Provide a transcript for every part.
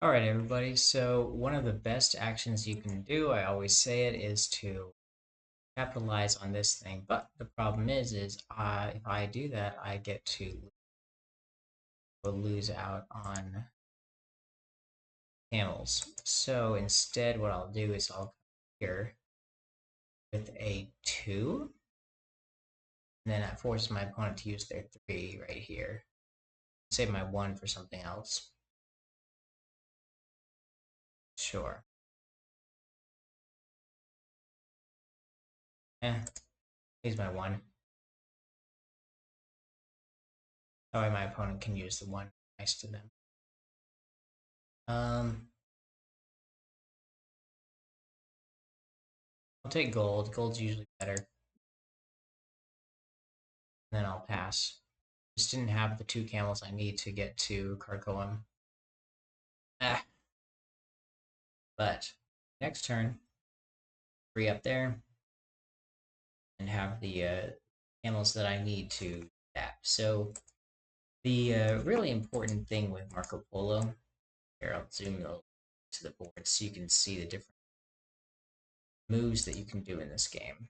All right, everybody. So one of the best actions you can do, I always say it, is to capitalize on this thing. But the problem is, if I do that, I get to lose out on camels. So instead, what I'll do is I'll come here with a 2, and then that forces my opponent to use their 3 right here. Save my 1 for something else. Sure. Use my 1. That way my opponent can use the 1 next to them. Um, I'll take gold. Gold's usually better. Then I'll pass. Just didn't have the 2 camels I need to get to Carcoam. Ah, but next turn, 3 up there, and have the camels that I need to tap. So the really important thing with Marco Polo, here I'll zoom a little to the board so you can see the different moves that you can do in this game.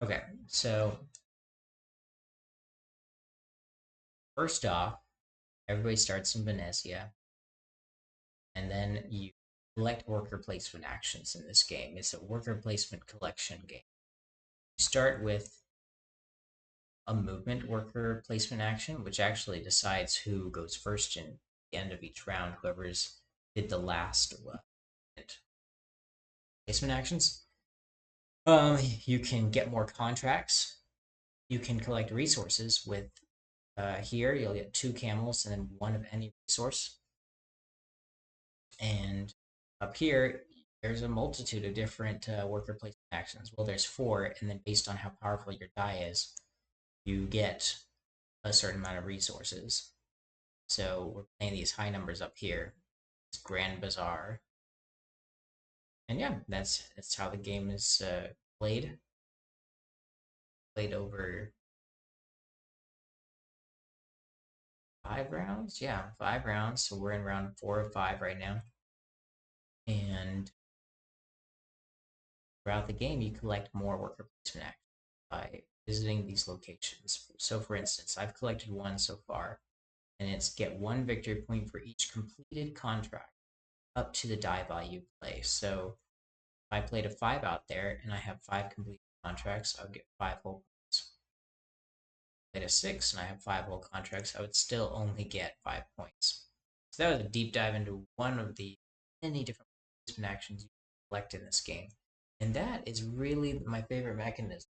Okay, so first off, everybody starts in Venezia, and then you collect worker placement actions in this game. It's a worker placement collection game. You start with a movement worker placement action, which actually decides who goes first in the end of each round, whoever's did the last placement actions. You can get more contracts. You can collect resources with here. You'll get 2 camels and then 1 of any resource. And up here, there's a multitude of different worker placement actions. Well, there's 4, and then based on how powerful your die is, you get a certain amount of resources. So we're playing these high numbers up here. It's Grand Bazaar. And yeah, that's how the game is played. Played over 5 rounds. Yeah, 5 rounds. So we're in round 4 of 5 right now. And throughout the game, you collect more worker placement actions by visiting these locations. So for instance, I've collected 1 so far, and it's get 1 victory point for each completed contract up to the die value play. So if I played a 5 out there and I have 5 complete contracts, I would get 5 whole points. If I played a 6 and I have 5 whole contracts, I would still only get 5 points. So that was a deep dive into one of the many different placement actions you can collect in this game. And that is really my favorite mechanism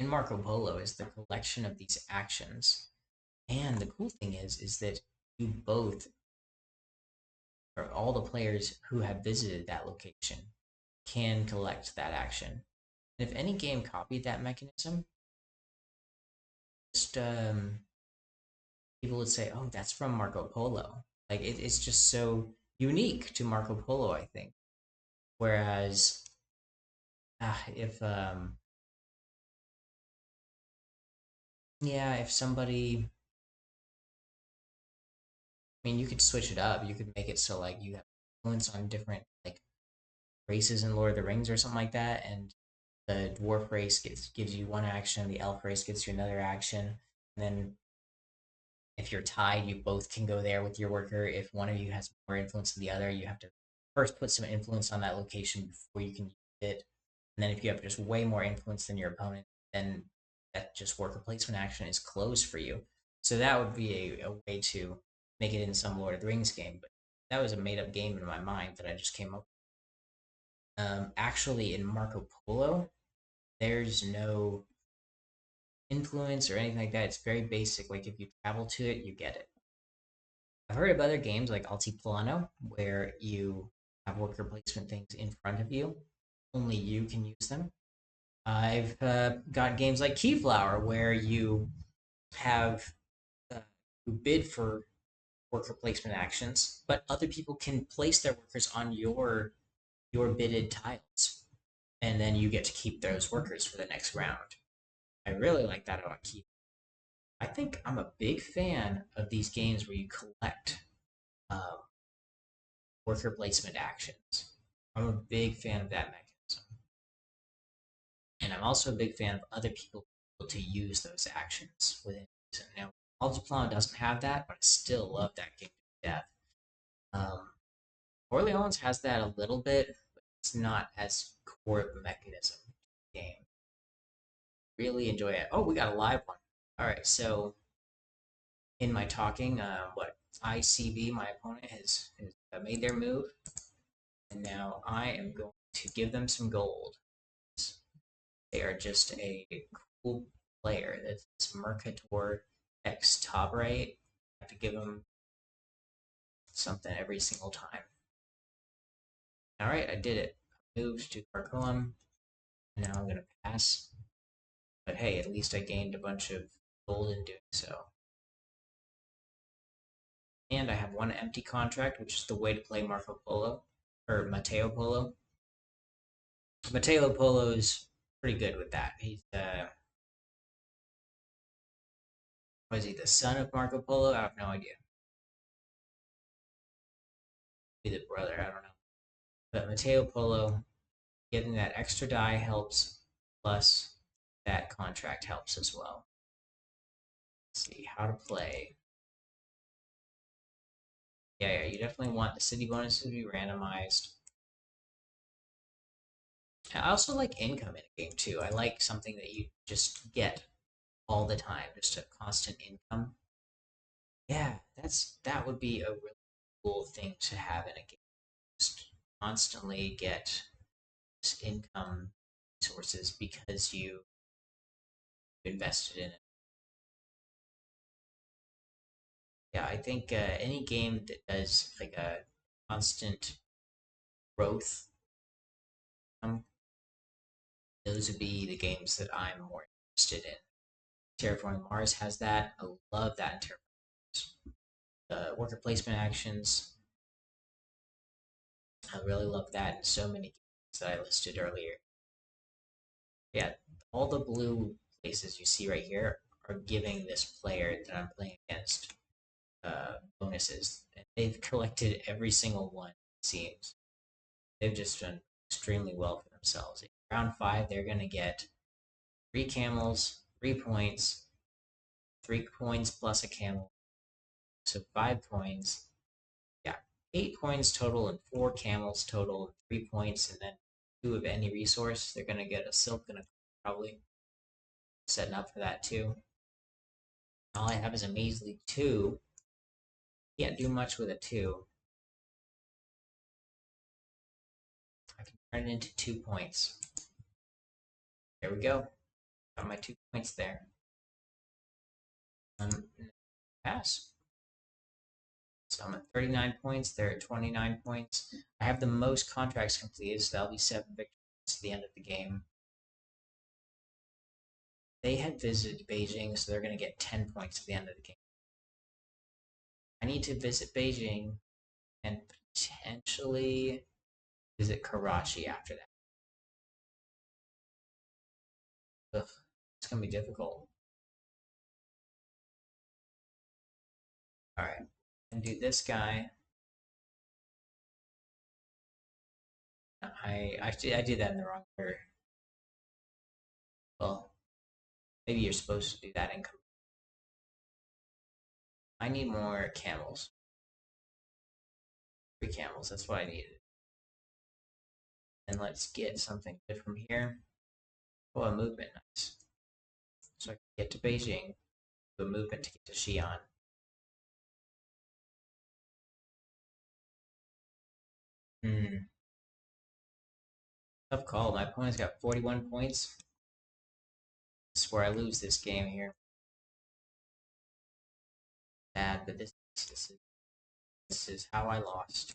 in Marco Polo is the collection of these actions. And the cool thing is that you both, or all the players who have visited that location, can collect that action. And if any game copied that mechanism, just people would say, "Oh, that's from Marco Polo." Like it's just so unique to Marco Polo, I think. Whereas, if yeah, if somebody, I mean, you could switch it up. You could make it so like you have influence on different like races in Lord of the Rings or something like that, and the dwarf race gives you 1 action, the elf race gives you another action, and then if you're tied, you both can go there with your worker. If one of you has more influence than the other, you have to first put some influence on that location before you can use it. And then if you have just way more influence than your opponent, then that just worker placement action is closed for you. So that would be a way to make it in some Lord of the Rings game. But that was a made up game in my mind that I just came up with. Actually, in Marco Polo, there's no influence or anything like that. It's very basic. Like if you travel to it, you get it. I've heard of other games like Altiplano where you have worker placement things in front of you. Only you can use them. I've got games like Keyflower where you have uh, you bid for worker placement actions, but other people can place their workers on your bidded tiles, and then you get to keep those workers for the next round. I really like that about Key. I think I'm a big fan of these games where you collect. um, worker placement actions. I'm a big fan of that mechanism. And I'm also a big fan of other people to use those actions within reason. Now, Altiplano doesn't have that, but I still love that game to death. Um, Orleans has that a little bit, but it's not as core of a mechanism to the game. Really enjoy it. Oh, we got a live one. All right, so in my talking, what ICB, my opponent, has made their move, and now I am going to give them some gold. They are just a cool player. That's Mercator X top right. I have to give them something every single time. All right, I did it. Moved to Carcoam. Now I'm gonna pass. But hey, at least I gained a bunch of gold in doing so. And I have one empty contract, which is the way to play Marco Polo or Mateo Polo. Mateo Polo is pretty good with that. He's was he the son of Marco Polo? I have no idea. Be the brother, I don't know. But Mateo Polo, getting that extra die helps, plus that contract helps as well. Let's see how to play. Yeah, you definitely want the city bonuses to be randomized. I also like income in a game too. I like something that you just get all the time, just a constant income. Yeah, that would be a really cool thing to have in a game. Just constantly get income sources because you invested in it. Yeah, I think any game that does like a constant growth, um, those would be the games that I'm more interested in. Terraforming Mars has that. I love that in Terraforming Mars. The worker placement actions, I really love that in so many games that I listed earlier. Yeah, all the blue places you see right here are giving this player that I'm playing against bonuses. And they've collected every single one, it seems. They've just done extremely well for themselves. In round 5, they're going to get 3 camels, 3 points, 3 coins plus a camel. So 5 coins. Yeah, 8 coins total and 4 camels total, 3 points, and then 2 of any resource. They're going to get a silk and a probably setting up for that too. All I have is a measly 2. Can't do much with a 2. I can turn it into 2 points. There we go. Got my 2 points there. Pass. So I'm at 39 points. They're at 29 points. I have the most contracts completed, so that'll be 7 victories to the end of the game. They had visited Beijing, so they're going to get 10 points at the end of the game. I need to visit Beijing and potentially visit Karachi after that. Ugh, it's going to be difficult. All right, and do this guy. I did that in the wrong order. Well, maybe you're supposed to do that in. I need more camels. 3 camels. That's what I needed. And let's get something good from here. Oh, a movement, nice. So I can get to Beijing, do a movement to get to Xi'an. Hmm. Tough call. My opponent's got 41 points. This is where I lose this game here. Bad, but this is how I lost.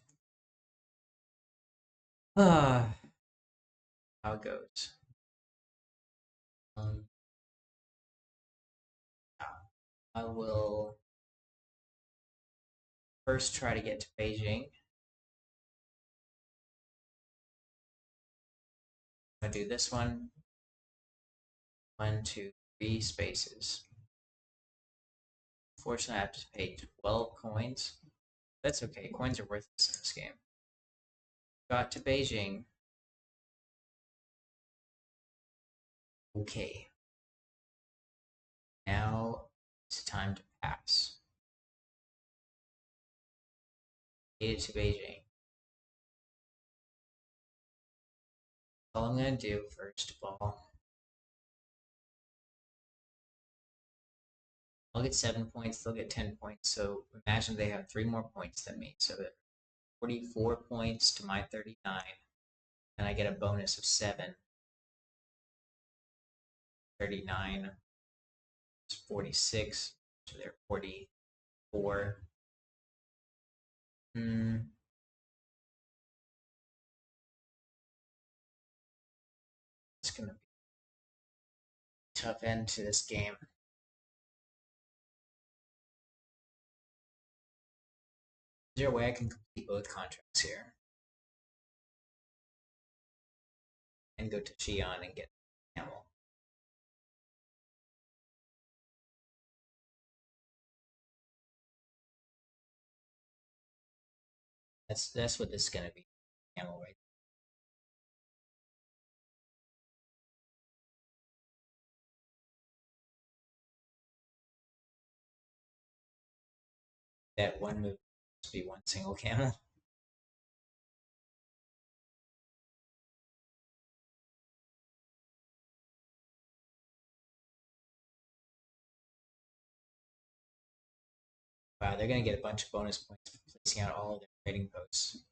Ah, how it goes. Um, I will first try to get to Beijing. I'm gonna do this one. 1, 2, 3 spaces. Fortunately, I have to pay 12 coins. That's okay. Coins are worthless in this game. Got to Beijing. Okay. Now it's time to pass. Made it to Beijing. All I'm gonna do first of all, I'll get 7 points. They'll get 10 points. So imagine they have 3 more points than me. So that 44 points to my 39, and I get a bonus of 7. 39 is 46. So they're 44. It's gonna be a tough end to this game. Is there a way I can complete both contracts here and go to Xi'an and get Camel? That's what this is gonna be. Camel, right? That one move must be one single camel. Wow, they're gonna get a bunch of bonus points for placing out all of their trading posts.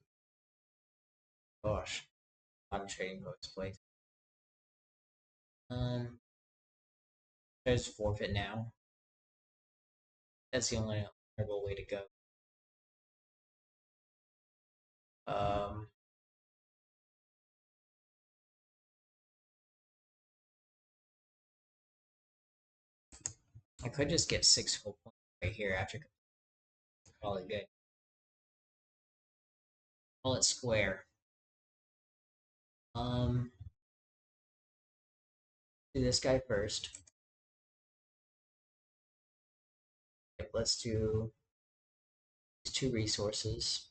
Gosh, a lot of trading posts placed. There's forfeit now. That's the only honorable way to go. Um, I could just get 6 full points right here after call it good. Call it square. Um, do this guy first. Yep, let's do these 2 resources.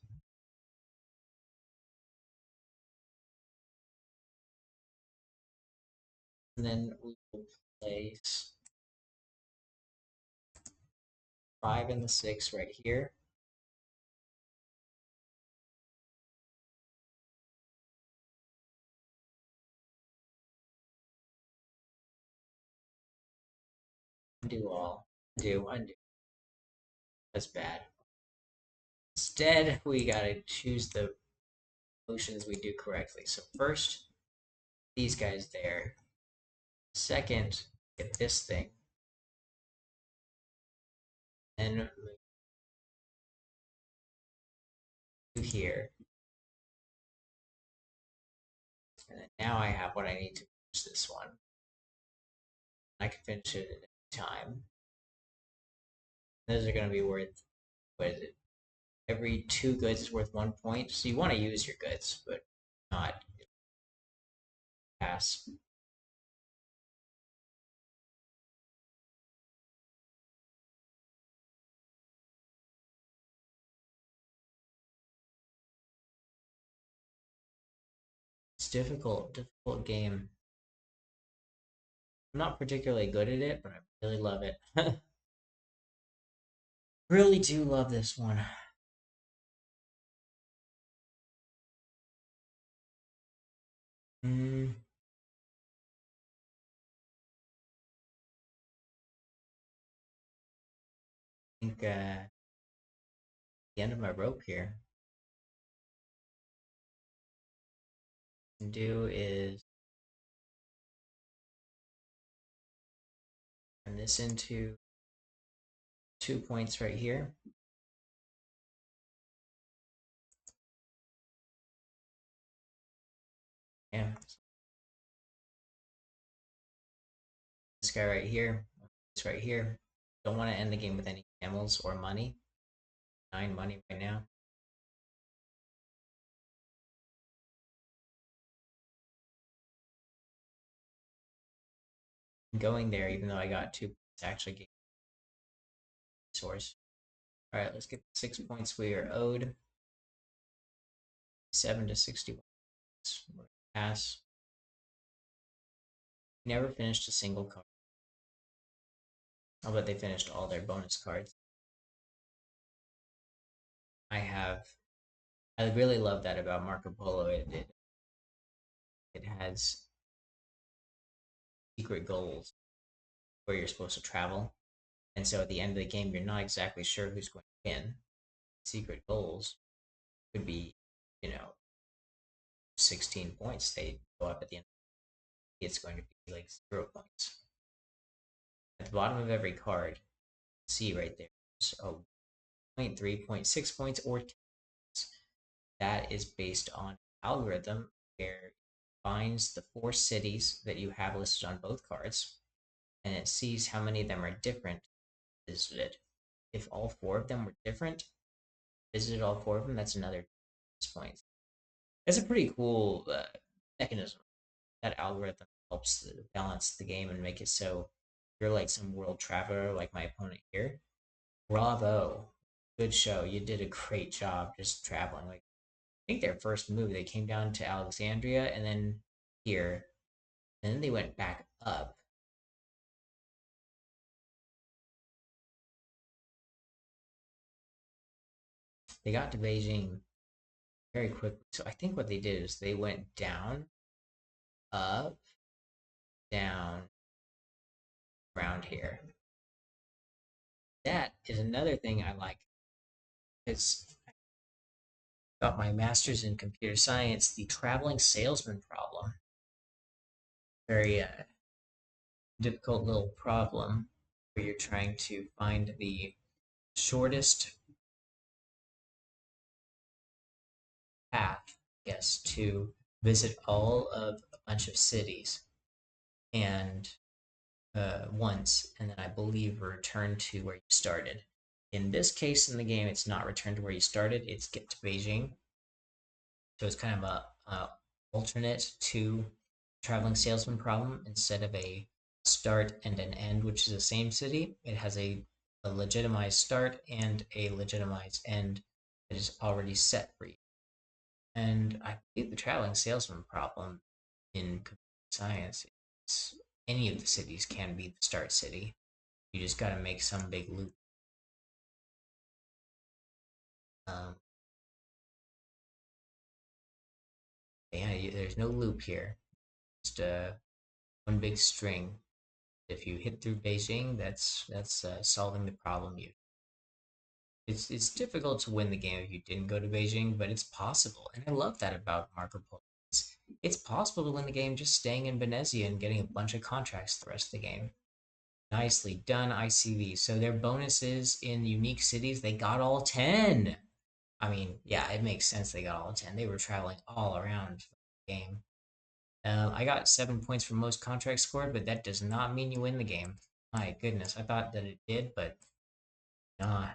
And then we will place 5 and the 6 right here. Undo all. Undo. That's bad. Instead, we gotta choose the motions we do correctly. So first, these guys there. Second, get this thing. Then move to here. And then now I have what I need to finish this one. I can finish it at any time. Those are going to be worth, what is it? Every 2 goods is worth 1 point. So you want to use your goods, but not pass. It's difficult game. I'm not particularly good at it, but I really love it. Really do love this one. I think the end of my rope here. What I can do is turn this into 2 points right here. Yeah. This guy right here. This right here. Don't want to end the game with any camels or money. 9 money right now. I'm going there even though I got 2 points actually gain resource. All right, let's get the 6 points we are owed. 7 to 60 points. Pass. Never finished a single card. I'll bet they finished all their bonus cards. I really love that about Marco Polo. It has secret goals where you're supposed to travel. And so at the end of the game, you're not exactly sure who's going to win. Secret goals could be, you know, 16 points. They go up at the end. It's going to be like 0 points. At the bottom of every card, see right there, so 0.3, 0.6 points, or 10. That is based on algorithm where it finds the 4 cities that you have listed on both cards, and it sees how many of them are different visited. If all 4 of them were different, visited all 4 of them, that's another point. That's a pretty cool mechanism. That algorithm helps balance the game and make it so you're like some world traveler like my opponent here. Bravo. Good show. You did a great job just traveling. Like I think their first move, they came down to Alexandria and then here. And then they went back up. They got to Beijing very quickly. So I think what they did is they went down, up, down, around here. That is another thing I like. It's got my master's in computer science, the traveling salesman problem. Very difficult little problem where you're trying to find the shortest path, I guess, to visit all of a bunch of cities and once, and then I believe return to where you started. In this case in the game, it's not return to where you started; it's get to Beijing. So it's kind of a alternate to traveling salesman problem. Instead of a start and an end, which is the same city, it has a legitimized start and a legitimized end that is already set for you. And I believe the traveling salesman problem in computer science is any of the cities can be the start city. You just got to make some big loop. Um, yeah, there's no loop here. Just one big string. If you hit through Beijing, that's solving the problem. It's difficult to win the game if you didn't go to Beijing, but it's possible, and I love that about Marco Polo. It's possible to win the game just staying in Venezia and getting a bunch of contracts the rest of the game. Nicely done, ICV. So their bonuses in unique cities, they got all 10. I mean, yeah, it makes sense they got all 10. They were traveling all around the game. I got 7 points for most contracts scored, but that does not mean you win the game. My goodness, I thought that it did, but nah.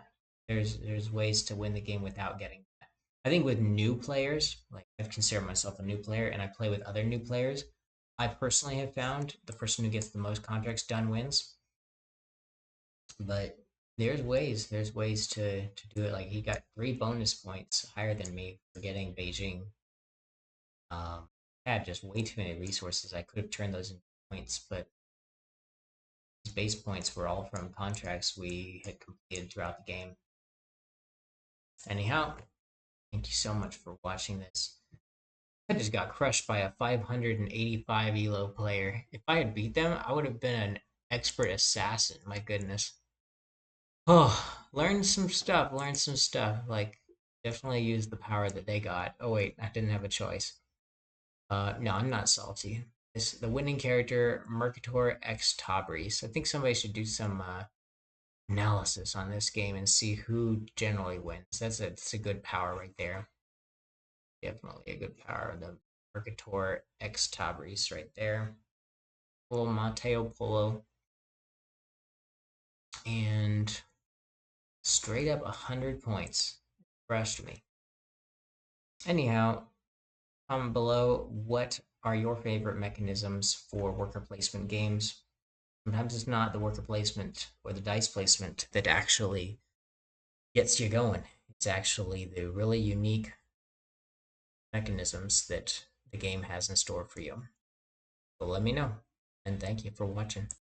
There's ways to win the game without getting that. I think with new players, like I've considered myself a new player, and I play with other new players. I personally have found the person who gets the most contracts done wins. But there's ways to do it. Like he got 3 bonus points higher than me for getting Beijing. I had just way too many resources. I could have turned those into points, but these base points were all from contracts we had completed throughout the game. Anyhow, thank you so much for watching this. I just got crushed by a 585 elo player. If I had beat them, I would have been an expert assassin. My goodness. Oh, learned some stuff. Learned some stuff. Like, definitely use the power that they got. Oh wait, I didn't have a choice. No, I'm not salty. It's the winning character, Mercator X Tabris. I think somebody should do some analysis on this game and see who generally wins. That's a good power right there. Definitely a good power. The Mercator X Tabris right there. Little Mateo Polo. And straight up 100 points. Crushed me. Anyhow, comment below what are your favorite mechanisms for worker placement games. Sometimes it's not the worker placement or the dice placement that actually gets you going. It's actually the really unique mechanisms that the game has in store for you. So let me know. And thank you for watching.